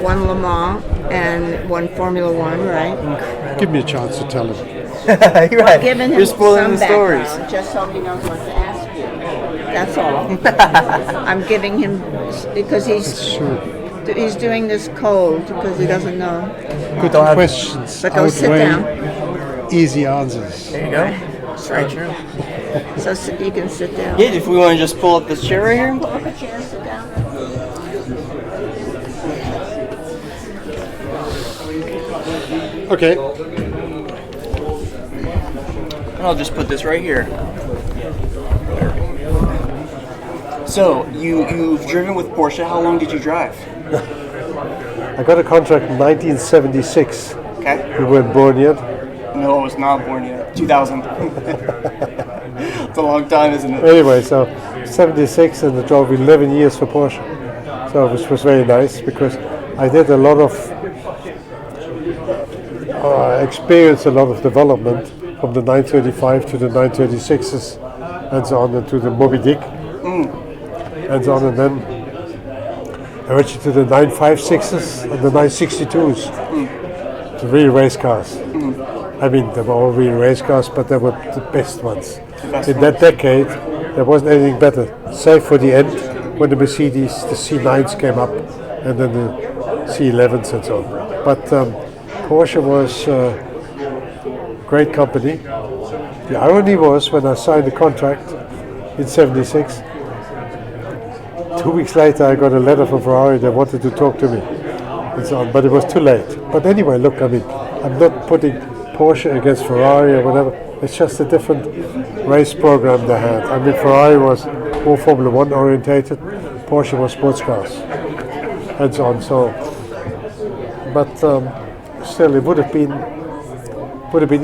One Le Mans and one Formula One, right? Give me a chance to tell him. You're right. Giving him You're spoiling some the stories. background, just so he knows what to ask you. That's all. I'm giving him because he's doing this cold because he doesn't know. Good don't have Questions But go sit down. easy answers. There you go. It's very true. So you can sit down. Yeah, if we want to just pull up this chair right here. Pull up a chair, sit down. Okay. And I'll just put this right here. So, you've driven with Porsche. How long did you drive? I got a contract in 1976. Okay. You weren't born yet. No, I was not born yet. 2000. It's a long time, isn't it? Anyway, so 76 and I drove 11 years for Porsche. So which was very nice because I did a lot of experienced a lot of development from the 935 to the 936s and so on, and to the Moby Dick and so on, and then I went to the 956s and the 962s, the real race cars. I mean, they were all real race cars, but they were the best ones. In that decade, there wasn't anything better, save for the end when the Mercedes, the C9s came up, and then the C11s and so on. But Porsche was a great company. The irony was when I signed the contract in '76, 2 weeks later I got a letter from Ferrari. They wanted to talk to me and so on, but it was too late. But anyway, look, I mean, I'm not putting Porsche against Ferrari or whatever. It's just a different race program they had. I mean, Ferrari was more Formula One orientated. Porsche was sports cars and so on. So, but still, it would have been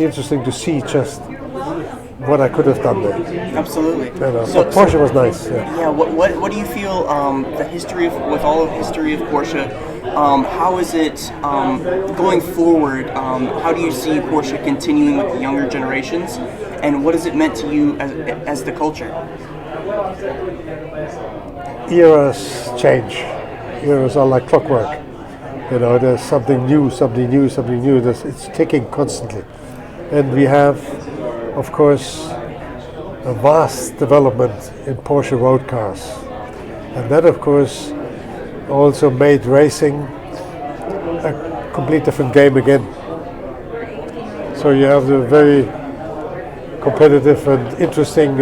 interesting to see just what I could have done there. Absolutely. You know, but Porsche was nice. Yeah. What do you feel? The history with all of history of Porsche. How is it going forward? How do you see Porsche continuing with the younger generations, and what has it meant to you as the culture? Eras change. Eras are like clockwork. You know, there's something new. It's ticking constantly, and we have, of course, a vast development in Porsche road cars, and that, of course, also made racing a complete different game again. So you have the very competitive and interesting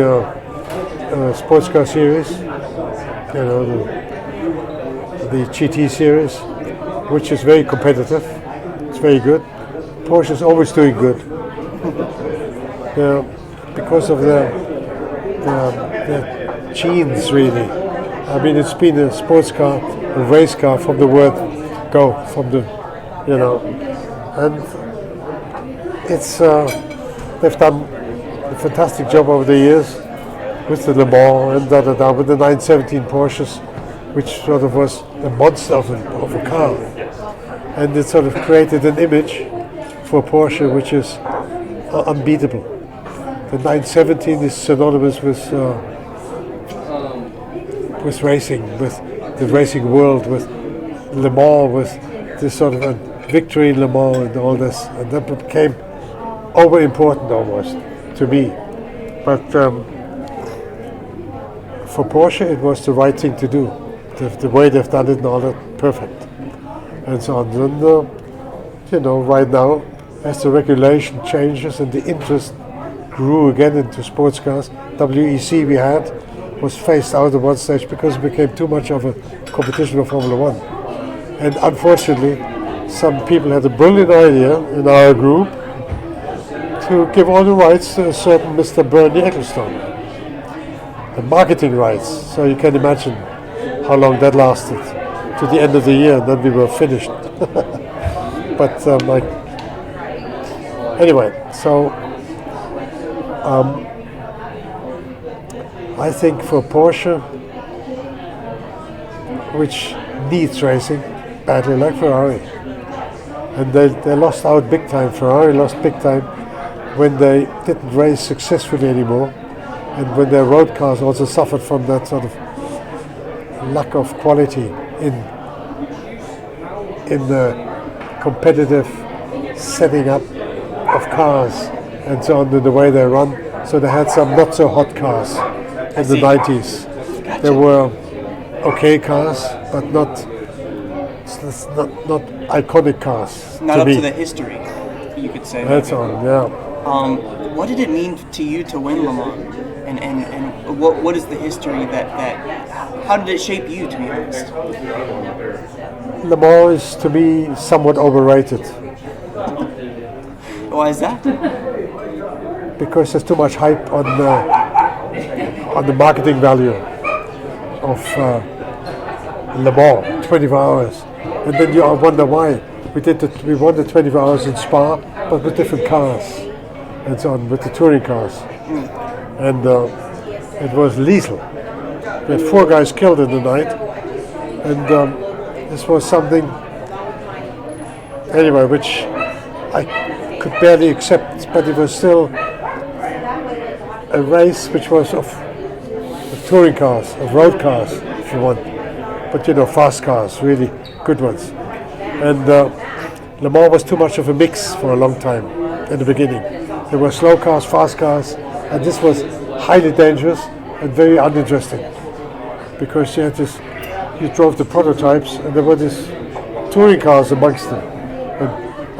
sports car series, you know, the GT series, which is very competitive. It's very good. Porsche is always doing good. You know, because of the genes, really. I mean, it's been a sports car, a race car from the word go, from the, you know, and it's they've done a fantastic job over the years with the Le Mans and with the 917 Porsches, which sort of was a monster of a car, and it sort of created an image for Porsche which is unbeatable. The 917 is synonymous with racing, with the racing world, with Le Mans, with this sort of a victory in Le Mans and all this, and that became over important almost to me. But for Porsche, it was the right thing to do. The way they've done it and all that, perfect, and so on. And you know, right now, as the regulation changes and the interest grew again into sports cars, WEC we had was phased out at one stage because it became too much of a competition with Formula One. And unfortunately, some people had a brilliant idea in our group to give all the rights to a certain Mr. Bernie Ecclestone, the marketing rights. So you can imagine how long that lasted, to the end of the year, and then we were finished. But anyway, so I think for Porsche, which needs racing badly, like Ferrari, and they lost out big time. Ferrari lost big time when they didn't race successfully anymore, and when their road cars also suffered from that sort of lack of quality in in the competitive setting up of cars and so on, the way they run. So they had some not so hot cars in the 90s. There were okay cars, but not iconic cars. Not to up me. to the history, you could say. That's on, yeah. What did it mean to you to win Le Mans? And what is the history that how did it shape you, to be honest? Le Mans is to me somewhat overrated Why is that? because there's too much hype on the marketing value of Le Mans, 24 hours, and then you wonder why. We won the 24 hours in Spa, but with different cars and so on, with the touring cars, and it was lethal. We had 4 guys killed in the night, and this was something anyway which I could barely accept, but it was still a race which was of touring cars, of road cars, if you want, but fast cars, really good ones. And Le Mans was too much of a mix for a long time in the beginning. There were slow cars, fast cars, and this was highly dangerous and very uninteresting because you drove the prototypes and there were these touring cars amongst them. And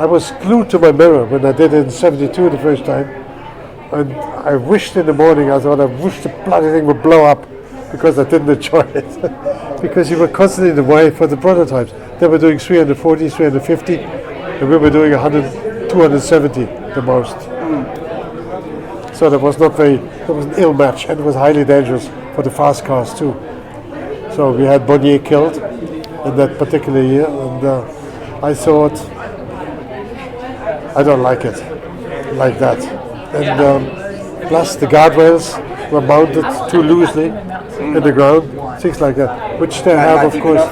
I was glued to my mirror when I did it in '72 the first time, and I wished in the morning, I wished the bloody thing would blow up because I didn't enjoy it. Because you were constantly in the way for the prototypes. They were doing 340, 350, and we were doing 100, 270 the most. So that was an ill match, and it was highly dangerous for the fast cars too. So we had Bonnier killed in that particular year, and I thought, I don't like it like that. And plus the guardrails were mounted too loosely in the ground, things like that, which they have, of course.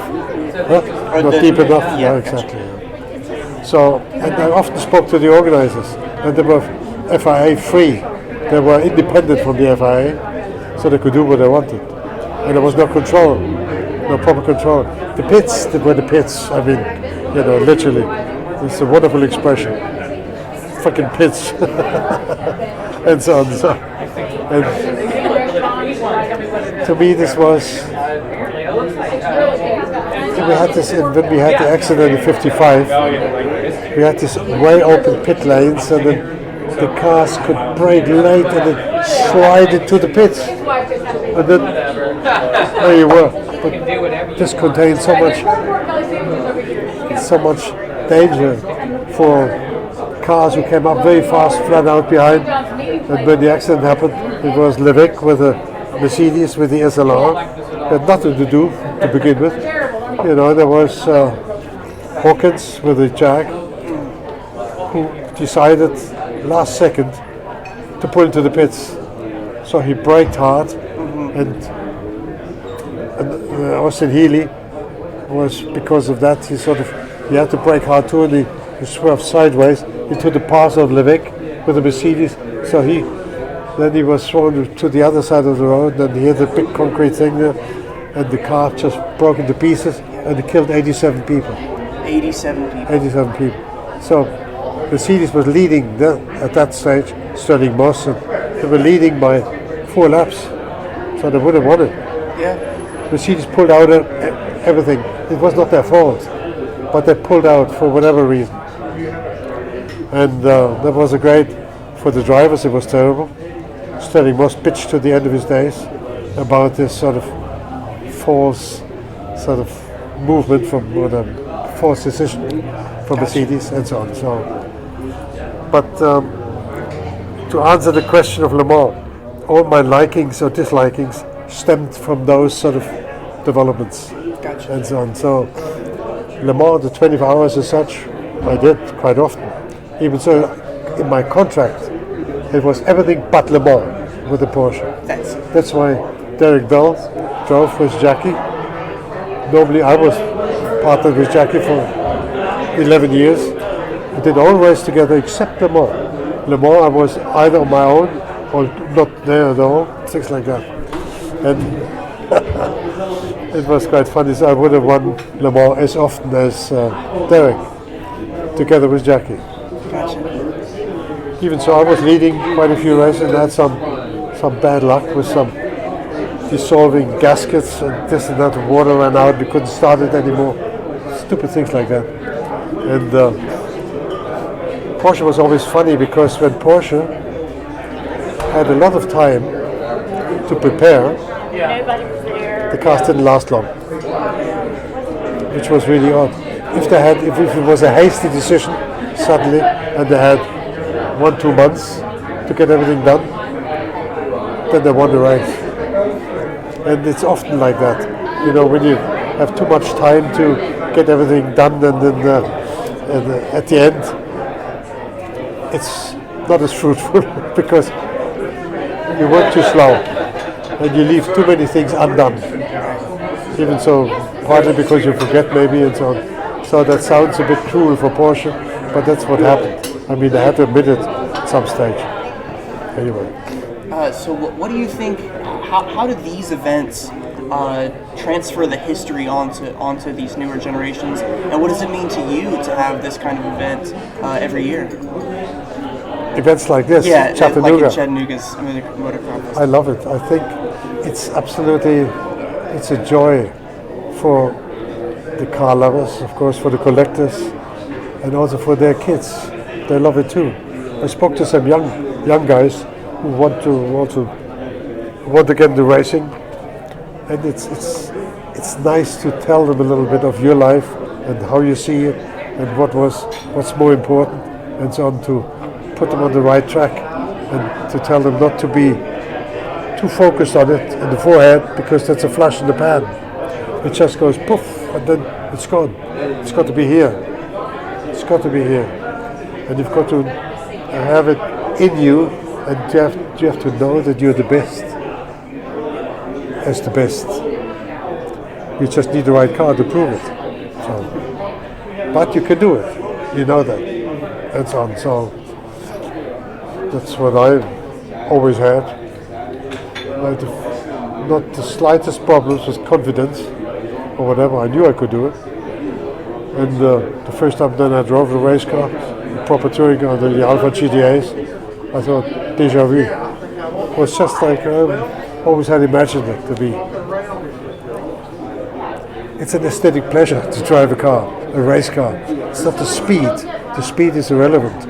Not deep enough. Yeah, exactly. So, and I often spoke to the organizers, and they were FIA free. They were independent from the FIA, so they could do what they wanted. And there was no control, no proper control. The pits, they were the pits. I mean, literally, it's a wonderful expression. Fucking pits, and so on. And to me, this was. We had this when we had the accident in '55. We had this way open pit lanes, and then the cars could brake late and then slide into the pits, and then there you were. But this contained so much danger for cars who came up very fast, flat out behind. And when the accident happened, it was Levick with a Mercedes with the SLR. It had nothing to do to begin with. There was Hawkins with the Jag, who decided last second to pull into the pits. So he braked hard, and Austin Healey was, because of that, he had to brake hard too, and he swerved sideways into the path of Levick with the Mercedes. So then he was thrown to the other side of the road, and he hit a big concrete thing there, and the car just broke into pieces, and it killed 87 people. 87 people. 87 people. So Mercedes was leading at that stage, Sterling Moss, and they were leading by 4 laps. So they would have won it. Yeah. Mercedes pulled out everything. It was not their fault, but they pulled out for whatever reason. And that was for the drivers, it was terrible. Sterling Moss bitched to the end of his days about this sort of false movement false decision from Mercedes and so on. But to answer the question of Le Mans, all my likings or dislikings stemmed from those sort of developments and so on. So Le Mans, the 24 hours as such, I did quite often. Even so, in my contract, it was everything but Le Mans with the Porsche. That's why Derek Bell drove with Jackie. Normally I was partnered with Jackie for 11 years. We did all races together except Le Mans. Le Mans I was either on my own or not there at all, things like that. And it was quite funny. So I would have won Le Mans as often as Derek, together with Jackie. Gotcha. Even so, I was leading quite a few races and had some bad luck with some dissolving gaskets and this and that. Water ran out, we couldn't start it anymore. Stupid things like that. And Porsche was always funny because when Porsche had a lot of time to prepare, the cars didn't last long, which was really odd. If it was a hasty decision suddenly, and they had 1-2 months to get everything done, then they won the race. And it's often like that, when you have too much time to get everything done, and then at the end, it's not as fruitful because you work too slow and you leave too many things undone. Even so, partly because you forget maybe and so on. So that sounds a bit cruel for Porsche, but that's what happened. I mean, I had to admit it at some stage. Anyway. So what do you think, how do these events transfer the history onto these newer generations, and what does it mean to you to have this kind of event every year? Events like this, Yeah, Chattanooga. like in Chattanooga's Motorcar. I love it. I think it's a joy for the car lovers, of course, for the collectors, and also for their kids. They love it too. I spoke to some young guys who want to get into racing, and it's nice to tell them a little bit of your life and how you see it and what's more important, and so on, to put them on the right track and to tell them not to be too focused on it in the forehead, because that's a flash in the pan. It just goes poof and then it's gone. It's got to be here. It's got to be here, and you've got to have it in you, and you have to know that you're the best. As the best, you just need the right car to prove it. So, but you can do it. You know that, and so on. So that's what I always had. I had not the slightest problems with confidence or whatever. I knew I could do it. And the first time then I drove the race car, the proper touring car, the Alpha GTAs, I thought déjà vu. It was just like I always had imagined it to be. It's an aesthetic pleasure to drive a car, a race car. It's not the speed. The speed is irrelevant.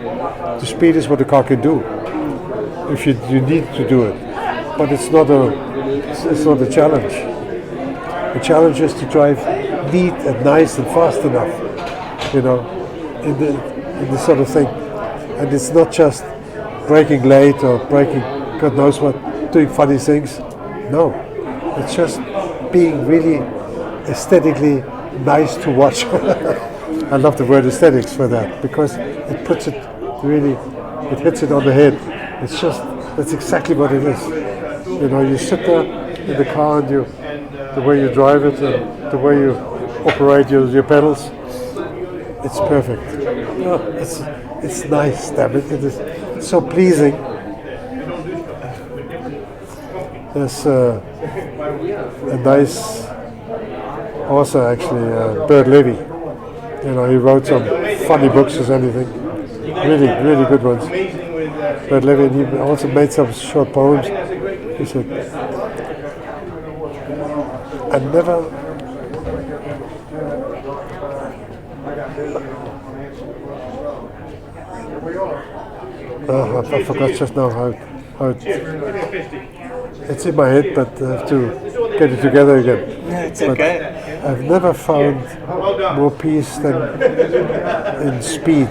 The speed is what the car can do. If you need to do it, but it's not a challenge. The challenge is to drive neat and nice and fast enough, in the sort of thing. And it's not just braking late or braking God knows what, doing funny things. No, it's just being really aesthetically nice to watch. I love the word aesthetics for that, because it puts it really, it hits it on the head. It's just, that's exactly what it is. You sit there in the car and the way you drive it and the way you operate your pedals, it's perfect. No, it's nice, damn it. It is so pleasing. There's a nice author actually, Bert Levy. He wrote some funny books as anything. Really, really good ones. Bert Levy, and he also made some short poems. He said, I never I forgot just now how it's in my head, but I have to get it together again. Yeah, it's okay. I've never found more peace than in speed,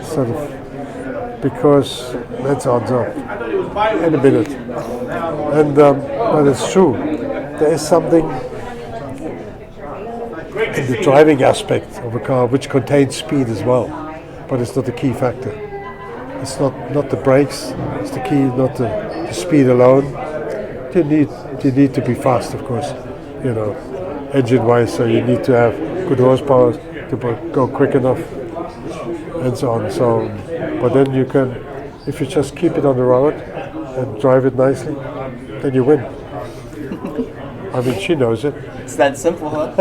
sort of, because that's on top in a minute. And but it's true. There is something in the driving aspect of a car which contains speed as well, but it's not the key factor. It's not the brakes. It's the key, not the speed alone. You need to be fast, of course, engine-wise. So you need to have good horsepower to go quick enough, and so on. So, but then you can, if you just keep it on the road and drive it nicely, then you win. I mean, she knows it. It's that simple, huh?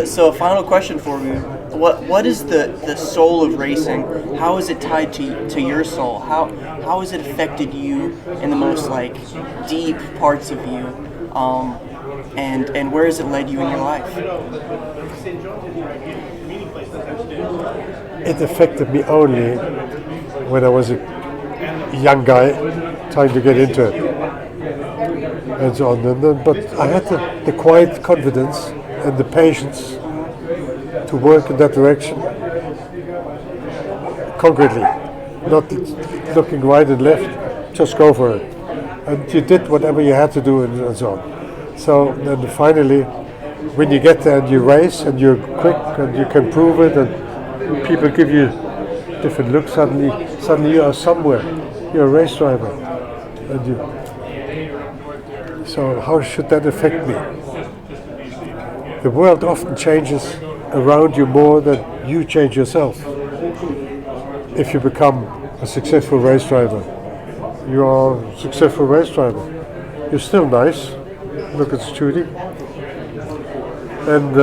So a final question for you. What is the soul of racing? How is it tied to your soul? How has it affected you in the most like deep parts of you? And where has it led you in your life? It affected me only when I was a young guy trying to get into it, and so on. And then, but I had the quiet confidence and the patience to work in that direction concretely, not looking right and left, just go for it. And you did whatever you had to do, and so on. So then finally, when you get there and you race and you're quick and you can prove it, and people give you different looks, suddenly you are somewhere. You're a race driver. And so how should that affect me? The world often changes around you more than you change yourself. If you become a successful race driver, you are a successful race driver. You're still nice. Look at Judy. And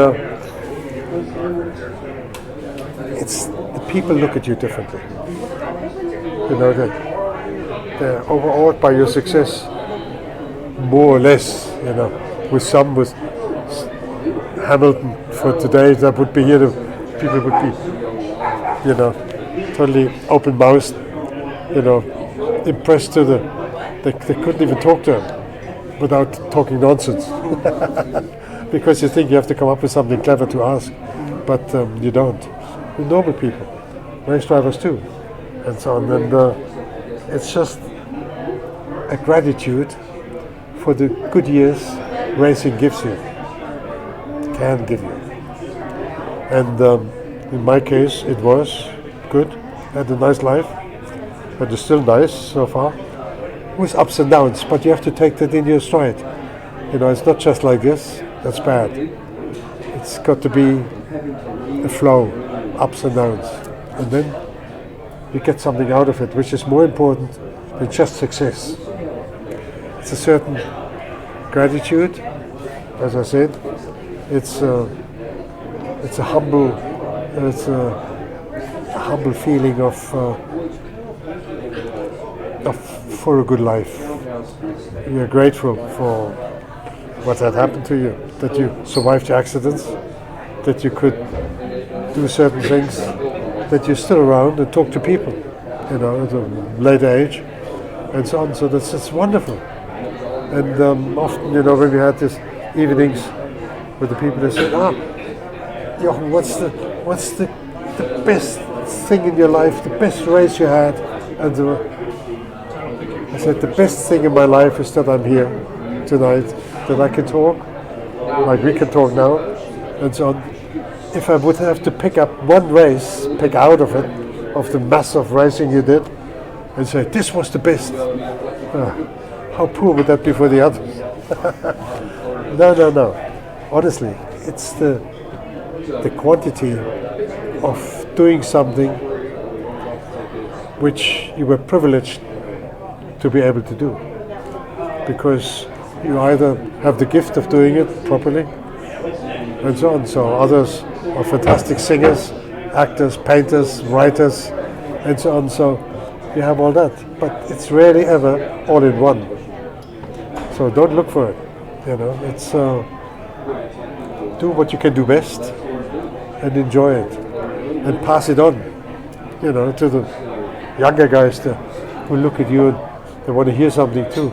it's the people look at you differently. You know, they're overawed by your success, more or less. You know, with Hamilton for today, that would be here. The people would be, you know, totally open-mouthed. You know, impressed to they couldn't even talk to him without talking nonsense. Because you think you have to come up with something clever to ask, but you don't. We're normal people, race drivers too, and so on. And it's just a gratitude for the good years racing gives you, can give you. And in my case, it was good. Had a nice life, but it's still nice so far. With ups and downs, but you have to take that in your stride. You know, it's not just like this. That's bad. It's got to be a flow, ups and downs, and then you get something out of it, which is more important than just success. It's a certain gratitude, as I said. It's a humble feeling of for a good life. You're grateful for what had happened to you, that you survived the accidents, that you could do certain things, that you're still around and talk to people, you know, at a later age, and so on. So it's wonderful. And often, you know, when we had these evenings with the people, they said, Jochen, what's the best thing in your life, the best race you had? And I said, the best thing in my life is that I'm here tonight, that I can talk, like we can talk now, and so on. If I would have to pick up one race, pick out of it, of the mass of racing you did, and say, this was the best, how poor would that be for the others? No. Honestly, it's the quantity of doing something which you were privileged to be able to do, because you either have the gift of doing it properly, and so on. So others are fantastic singers, actors, painters, writers, and so on. So you have all that, but it's rarely ever all in one. So don't look for it. You know, it's do what you can do best and enjoy it, and pass it on. You know, to the younger guys who look at you and they want to hear something too.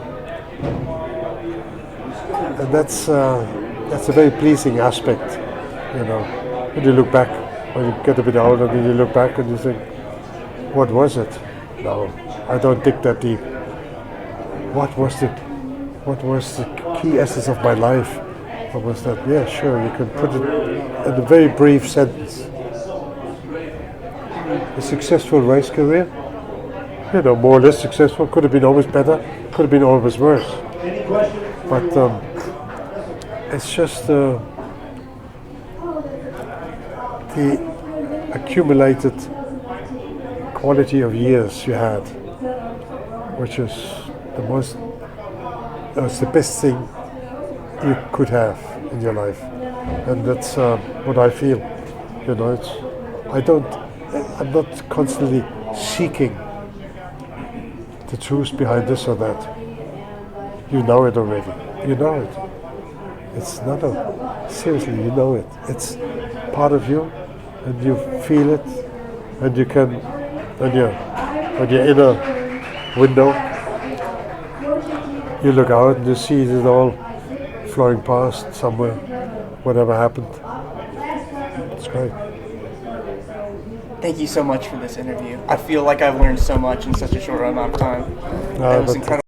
And that's a very pleasing aspect, you know. When you look back, when you get a bit older, then you look back and you think, what was it? No, I don't dig that deep. What was the key essence of my life? What was that? Yeah, sure, you can put it in a very brief sentence. A successful race career, you know, more or less successful. Could have been always better, could have been always worse. But it's just the accumulated quality of years you had, which is the best thing you could have in your life, and that's what I feel. You know, I'm not constantly seeking the truth behind this or that. You know it already. You know it. It's not seriously, you know it. It's part of you, and you feel it, and you can, when you're in a window, you look out and you see it all flowing past somewhere, whatever happened. It's great. Thank you so much for this interview. I feel like I've learned so much in such a short amount of time. It was But incredible.